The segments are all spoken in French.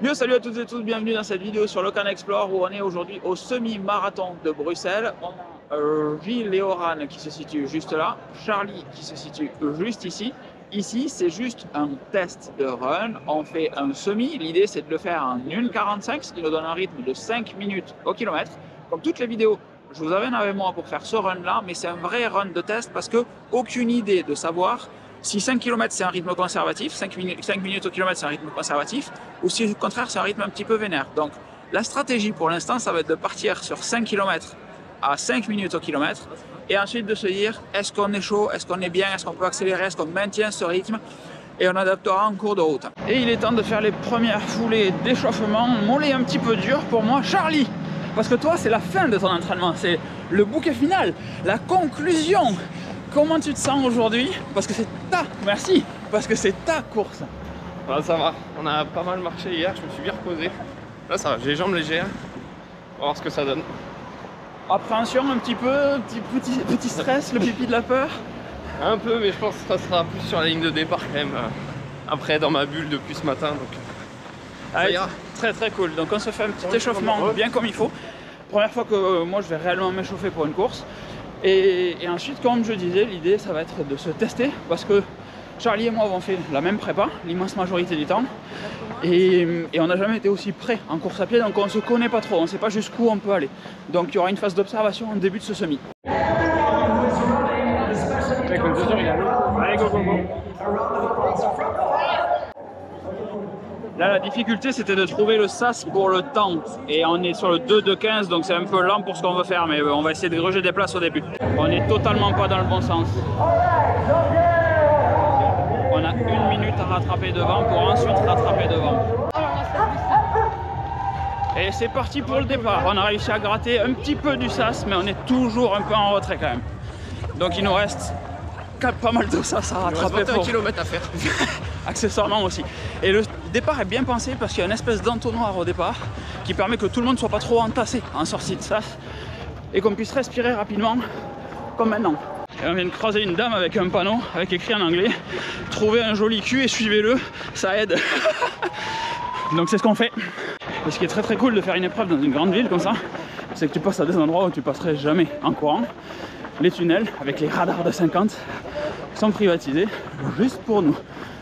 Yo, salut à toutes et tous, bienvenue dans cette vidéo sur Locan Explore où on est aujourd'hui au semi-marathon de Bruxelles. On a Gilles et Oran qui se situent juste là, Charlie qui se situe juste ici. Ici, c'est juste un test de run. On fait un semi. L'idée, c'est de le faire en 1,45, ce qui nous donne un rythme de 5 minutes au kilomètre. Comme toutes les vidéos, je vous amène avec moi pour faire ce run-là, mais c'est un vrai run de test parce que aucune idée de savoir si 5 km c'est un rythme conservatif, 5 minutes au kilomètre c'est un rythme conservatif, ou si au contraire c'est un rythme un petit peu vénère. Donc la stratégie pour l'instant, ça va être de partir sur 5 km à 5 minutes au kilomètre, et ensuite de se dire, est-ce qu'on est chaud, est-ce qu'on est bien, est-ce qu'on peut accélérer, est-ce qu'on maintient ce rythme, et on adaptera en cours de route. Et il est temps de faire les premières foulées d'échauffement, mollet un petit peu dur pour moi, Charlie, parce que toi c'est la fin de ton entraînement, c'est le bouquet final, la conclusion. Comment tu te sens aujourd'hui? Parce que c'est merci, parce que c'est ta course. Ah, ça va, on a pas mal marché hier, je me suis bien reposé. Là ça va, j'ai les jambes légères. On va voir ce que ça donne. Appréhension un petit peu, petit stress, le pipi de la peur? Un peu, mais je pense que ça sera plus sur la ligne de départ quand même. Après dans ma bulle depuis ce matin, donc ça ira. Très très cool, donc on se fait un petit échauffement bien comme il faut. Première fois que moi je vais réellement m'échauffer pour une course. Et ensuite, comme je disais, l'idée ça va être de se tester parce que Charlie et moi avons fait la même prépa, l'immense majorité du temps, et on n'a jamais été aussi près en course à pied, donc on ne se connaît pas trop, on ne sait pas jusqu'où on peut aller. Donc il y aura une phase d'observation en début de ce semi. Allez, go, go, go. Là, la difficulté, c'était de trouver le sas pour le temps. Et on est sur le 2,15, donc c'est un peu lent pour ce qu'on veut faire, mais on va essayer de gruger des places au début. On n'est totalement pas dans le bon sens. On a 1 minute à rattraper devant pour ensuite rattraper devant. Et c'est parti pour le départ. On a réussi à gratter un petit peu du sas, mais on est toujours un peu en retrait quand même. Donc il nous reste pas mal de sas à rattraper. Il reste 21 km à faire. Accessoirement aussi. Et le départ est bien pensé parce qu'il y a une espèce d'entonnoir au départ qui permet que tout le monde ne soit pas trop entassé en sortie de sas et qu'on puisse respirer rapidement comme maintenant. Et on vient de croiser une dame avec un panneau avec écrit en anglais « Trouvez un joli cul et suivez-le, ça aide ». Donc c'est ce qu'on fait. Et ce qui est très très cool de faire une épreuve dans une grande ville comme ça, c'est que tu passes à des endroits où tu passerais jamais en courant. Les tunnels avec les radars de 50 sont privatisés juste pour nous.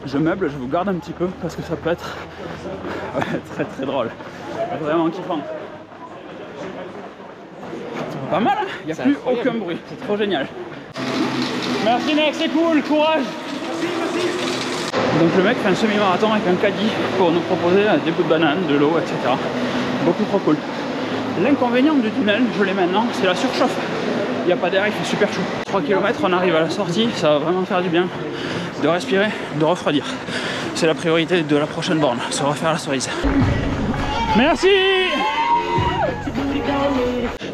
Je meuble, je vous garde un petit peu parce que ça peut être très très drôle, vraiment kiffant. Pas mal, hein, il n'y a plus aucun bruit, c'est trop génial. Merci mec, c'est cool, courage. Merci. Donc le mec fait un semi-marathon avec un caddie pour nous proposer des bouts de banane, de l'eau, etc. Beaucoup trop cool. L'inconvénient du tunnel, je l'ai maintenant, c'est la surchauffe. Il n'y a pas d'air, il fait super chaud. 3 km, on arrive à la sortie, ça va vraiment faire du bien de respirer, de refroidir. C'est la priorité de la prochaine borne, se refaire la cerise. Merci.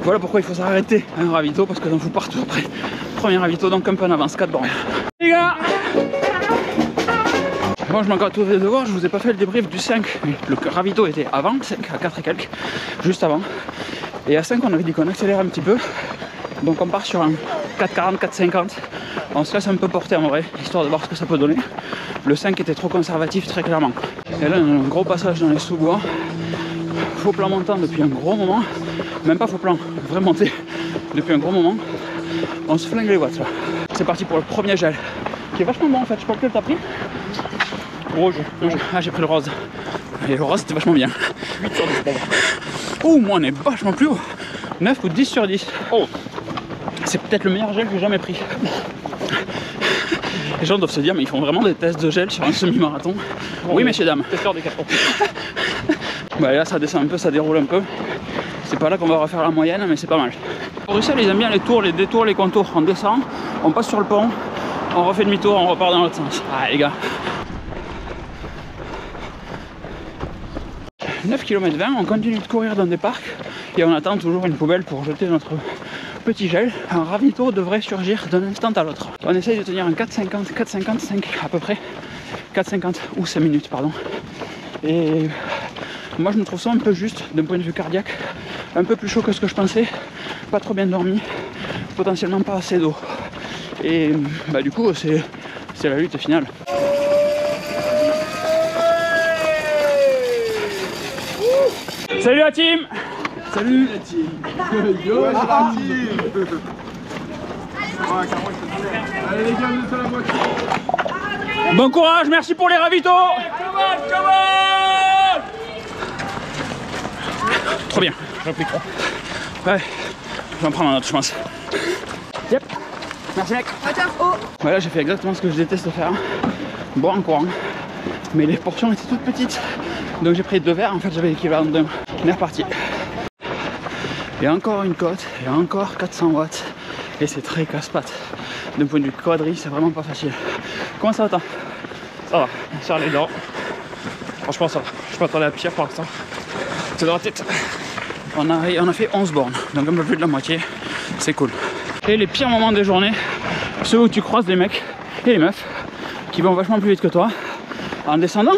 Voilà pourquoi il faut s'arrêter à un ravito, parce que j'en fous partout après. Premier ravito, donc un peu en avance, 4 bornes. Les gars, bon, je m'en gâte tous les devoirs, je vous ai pas fait le débrief du 5. Le ravito était avant, 5 à 4 et quelques, juste avant. Et à 5, on avait dit qu'on accélère un petit peu. Donc on part sur un 4,40, 4,50. On se laisse un peu porter en vrai, histoire de voir ce que ça peut donner. Le 5 était trop conservatif, très clairement. Et là, on a un gros passage dans les sous-bois. Faux plan montant depuis un gros moment. Même pas faux plan, vrai montée depuis un gros moment. On se flingue les watts là. C'est parti pour le premier gel. Qui est vachement bon en fait. Je sais pas lequel t'as pris. Rouge. Ah, j'ai pris le rose. Et le rose c'était vachement bien. 8 sur 10 d'abord. Oh, moi on est vachement plus haut. 9 ou 10 sur 10. Oh, c'est peut-être le meilleur gel que j'ai jamais pris. Les gens doivent se dire, mais ils font vraiment des tests de gel sur un semi-marathon. Bon, oui, messieurs, dames. Testeur des 4 ans. Bah, là, ça descend un peu, ça déroule un peu. C'est pas là qu'on va refaire la moyenne, mais c'est pas mal. Bruxelles, ils aiment bien les tours, les détours, les contours. On descend, on passe sur le pont, on refait demi-tour, on repart dans l'autre sens. Ah, les gars. 9 km 20, on continue de courir dans des parcs et on attend toujours une poubelle pour jeter notre petit gel. Un ravito devrait surgir d'un instant à l'autre. On essaye de tenir un 4,50, 4,55 à peu près, 4,50 ou 5 minutes pardon. Et moi je me trouve ça un peu juste d'un point de vue cardiaque, un peu plus chaud que ce que je pensais, pas trop bien dormi, potentiellement pas assez d'eau. Et bah du coup c'est la lutte finale. Salut la team. Salut la team. Yo la team. Allez les gars, nous sommes à la voiture. Bon courage, merci pour les ravitaux. Trop bien, j'en prie trop. Ouais, je vais en prendre un autre je pense. Yep, merci mec. Voilà, j'ai fait exactement ce que je déteste faire. Boire en courant. Mais les portions étaient toutes petites. Donc j'ai pris 2 verres, en fait j'avais l'équivalent d'un. On est reparti. Et encore une côte, et encore 400 watts. Et c'est très casse-pattes. D'un point de vue quadri, c'est vraiment pas facile. Comment ça va toi? Ça va, sur les dents. Franchement ça va, je m'attendais à pire pour l'instant. C'est dans la tête. On a fait 11 bornes, donc un peu plus de la moitié. C'est cool. Et les pires moments des journées, ceux où tu croises des mecs et les meufs qui vont vachement plus vite que toi en descendant,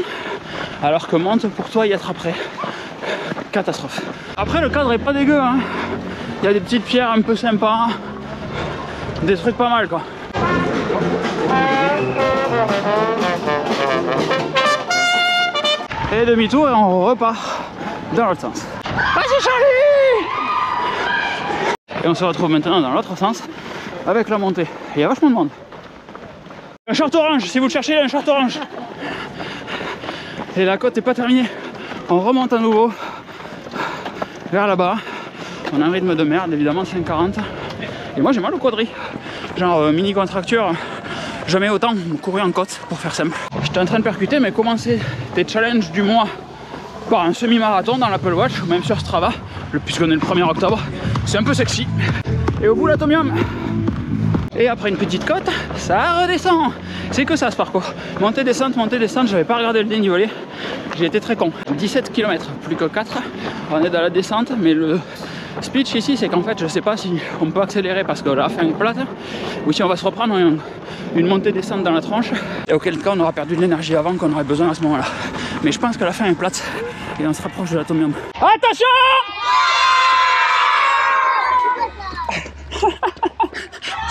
alors que monte pour toi y être après. Catastrophe. Après le cadre est pas dégueu hein. Il y a des petites pierres un peu sympas, des trucs pas mal quoi. Et demi-tour et on repart dans l'autre sens. Vas-y Charlie! Et on se retrouve maintenant dans l'autre sens avec la montée. Il y a vachement de monde. Un short orange, si vous le cherchez, il y a un short orange. Et la côte n'est pas terminée. On remonte à nouveau vers là-bas. On a un rythme de merde, évidemment, 5,40. Et moi j'ai mal au quadri. Genre mini contracture. Jamais autant courir en côte pour faire simple. J'étais en train de percuter, mais commencer des challenges du mois par un semi-marathon dans l'Apple Watch ou même sur Strava, puisqu'on est le 1er octobre, c'est un peu sexy. Et au bout l'atomium. Et après une petite côte, ça redescend. C'est que ça ce parcours. Montée, descente, j'avais pas regardé le dénivelé. J'ai été très con. 17 km, plus que 4. On est dans la descente, mais le speech ici, c'est qu'en fait, je sais pas si on peut accélérer parce que la fin est plate, ou si on va se reprendre une montée-descente dans la tronche, et auquel cas on aura perdu de l'énergie avant qu'on aurait besoin à ce moment-là. Mais je pense que la fin est plate, et on se rapproche de l'atomium. Attention!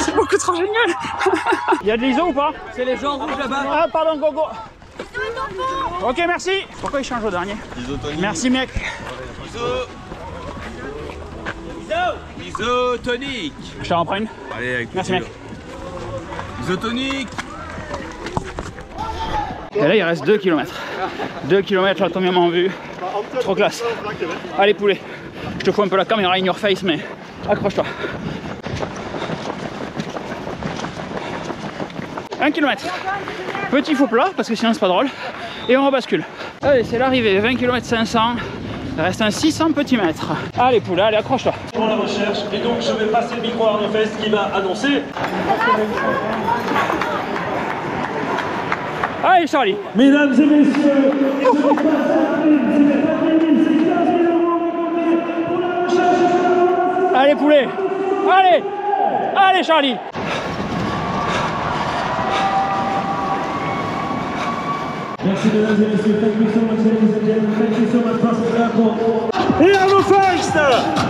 C'est beaucoup trop génial. Il y a de l'ISO ou pas? C'est les gens rouges là-bas. Ah pardon Gogo. Ok merci. Pourquoi il change au dernier? Isotonique. Merci mec. Isotonique. Je t'en prends une. Allez avec Merci mec. Isotonique. Et là il reste 2 km. 2 km l'atomium en vue. Trop classe. Allez poulet. Je te fous un peu la caméra in your face mais accroche-toi. 1 km. Petit faux plat parce que sinon c'est pas drôle. Et on rebascule. Allez c'est l'arrivée, 20 km 500. Il reste un 600 petits mètres. Allez poulet, allez accroche-toi. Pour la recherche, et donc je vais passer le micro à Arnaud Fest qui va annoncer. Allez Charlie. Mesdames et messieurs, allez poulet. Allez. Allez Charlie. merci mesdames et messieurs, thank you so much ladies and gentlemen, thank you so much Pascal Berco. Et Arnaud Fest,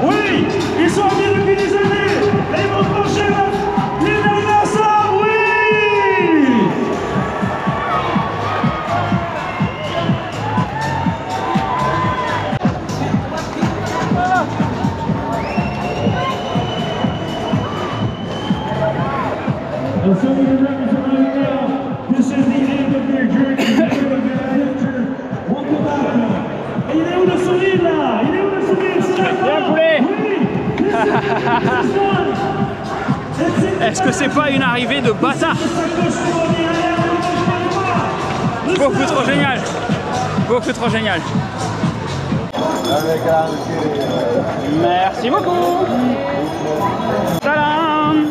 oui, ils sont venus depuis des années, et ils vont franchir les derniers ensemble, oui. And so we can represent right now, this is the end of their journey, the end of their adventure. Welcome back. Et il est où le sourire là? Il est où le sourire? C'est là. Bien poulet. Oui. Est-ce que c'est pas une arrivée de bâtard? Beaucoup trop génial. Beaucoup trop génial. Merci beaucoup. Tadam.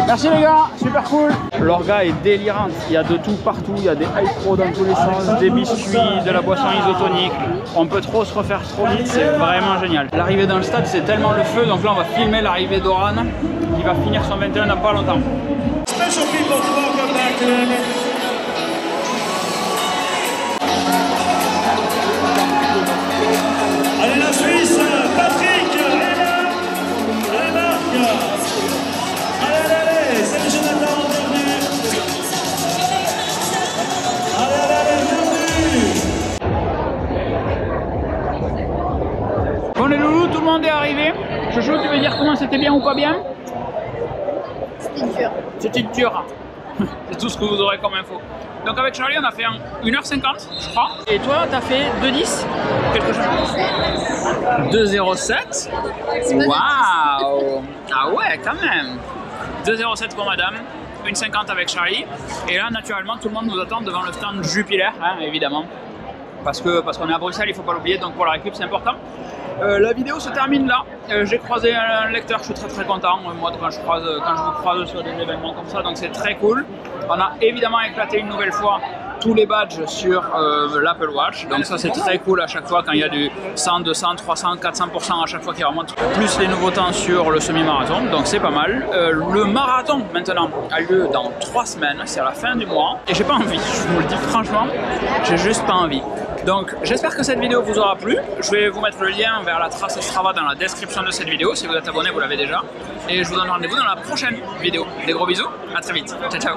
Merci les gars, super cool. L'orga est délirante, il y a de tout partout, il y a des high pro dans tous les sens, des biscuits, de la boisson isotonique. On peut trop se refaire trop vite, c'est vraiment génial. L'arrivée dans le stade c'est tellement le feu, donc là on va filmer l'arrivée d'Oran qui va finir son 21 dans pas longtemps. Special people, welcome back today. Allez la Suisse, Patrick, allez Marc, allez, salut Jonathan, bienvenue. Allez, bienvenue. le monde est arrivé. Chouchou, tu veux dire comment c'était bien ou pas bien? C'était dur. C'était dur. C'est tout ce que vous aurez comme info. Donc avec Charlie, on a fait 1h50, je crois. Et toi, t'as fait 2h10? Quelque chose? 2h07? Waouh! Ah ouais, quand même. 2h07 pour madame, 1h50 avec Charlie. Et là, naturellement, tout le monde nous attend devant le stand Jupiler, hein, évidemment. Parce qu'on est à Bruxelles, il ne faut pas l'oublier, donc pour la récup, c'est important. La vidéo se termine là. J'ai croisé un lecteur, je suis très content. Moi, quand je vous croise sur des événements comme ça, donc c'est très cool. On a évidemment éclaté une nouvelle fois tous les badges sur l'Apple Watch. Donc ça, c'est très cool à chaque fois quand il y a du 100, 200, 300, 400% à chaque fois qui remonte. Plus les nouveaux temps sur le semi-marathon, donc c'est pas mal. Le marathon, maintenant, a lieu dans 3 semaines. C'est à la fin du mois. Et j'ai pas envie, je vous le dis franchement, j'ai juste pas envie. Donc j'espère que cette vidéo vous aura plu. Je vais vous mettre le lien vers la trace Strava dans la description de cette vidéo. Si vous êtes abonné, vous l'avez déjà. Et je vous donne rendez-vous dans la prochaine vidéo. Des gros bisous, à très vite. Ciao, ciao.